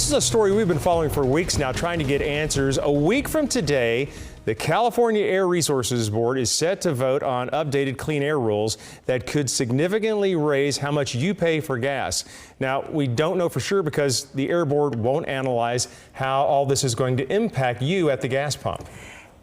This is a story we've been following for weeks now, trying to get answers. A week from today, the California Air Resources Board is set to vote on updated clean air rules that could significantly raise how much you pay for gas. Now, we don't know for sure because the Air Board won't analyze how all this is going to impact you at the gas pump.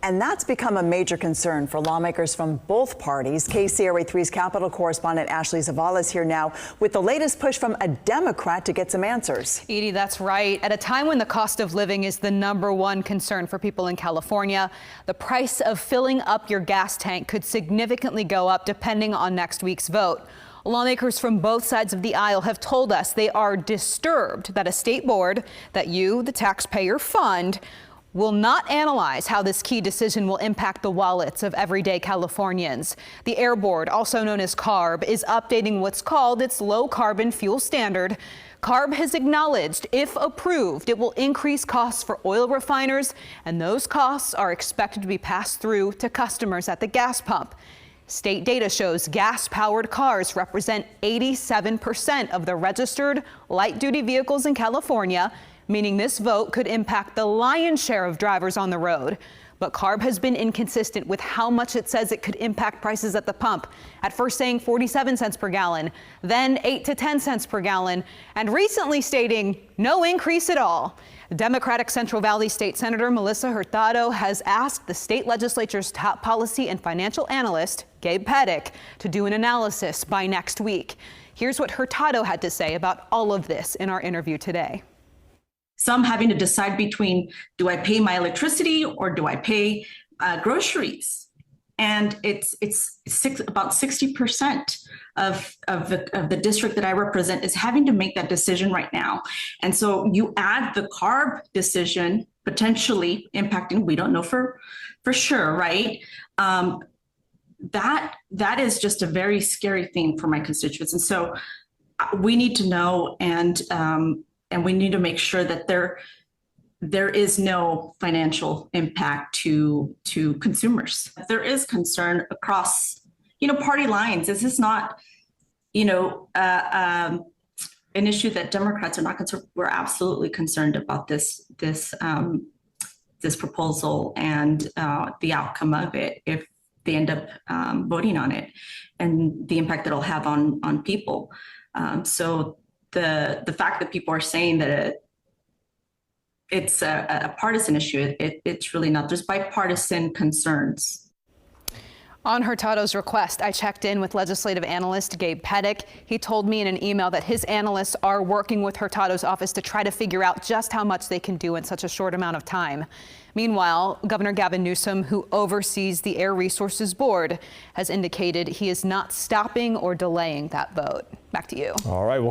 And that's become a major concern for lawmakers from both parties. KCRA 3's Capitol correspondent Ashley Zavala is here now with the latest push from a Democrat to get some answers. Edie, that's right. At a time when the cost of living is the #1 concern for people in California, the price of filling up your gas tank could significantly go up depending on next week's vote. Lawmakers from both sides of the aisle have told us they are disturbed that a state board that you, the taxpayer, fund will not analyze how this key decision will impact the wallets of everyday Californians. The Air Board, also known as CARB, is updating what's called its low carbon fuel standard. CARB has acknowledged, if approved, it will increase costs for oil refiners, and those costs are expected to be passed through to customers at the gas pump. State data shows gas-powered cars represent 87% of the registered light-duty vehicles in California, meaning this vote could impact the lion's share of drivers on the road. But CARB has been inconsistent with how much it says it could impact prices at the pump. At first saying 47 cents per gallon, then 8 to 10 cents per gallon, and recently stating no increase at all. Democratic Central Valley State Senator Melissa Hurtado has asked the state legislature's top policy and financial analyst, Gabe Pettick, to do an analysis by next week. Here's what Hurtado had to say about all of this in our interview today. Some having to decide between, do I pay my electricity or do I pay groceries? And it's about 60% of the district that I represent is having to make that decision right now. And so you add the CARB decision potentially impacting, we don't know for sure, right? That is just a very scary thing for my constituents. And so we need to know, and we need to make sure that there is no financial impact to consumers. There is concern across, party lines. This is not, an issue that Democrats are not concerned. We're absolutely concerned about this proposal and the outcome of it if they end up voting on it, and the impact that it'll have on people. So the fact that people are saying that it's a partisan issue, it's really not. There's bipartisan concerns. On Hurtado's request, I checked in with legislative analyst Gabe Pettick. He told me in an email that his analysts are working with Hurtado's office to try to figure out just how much they can do in such a short amount of time. Meanwhile, Governor Gavin Newsom, who oversees the Air Resources Board, has indicated he is not stopping or delaying that vote. Back to you. All right. Well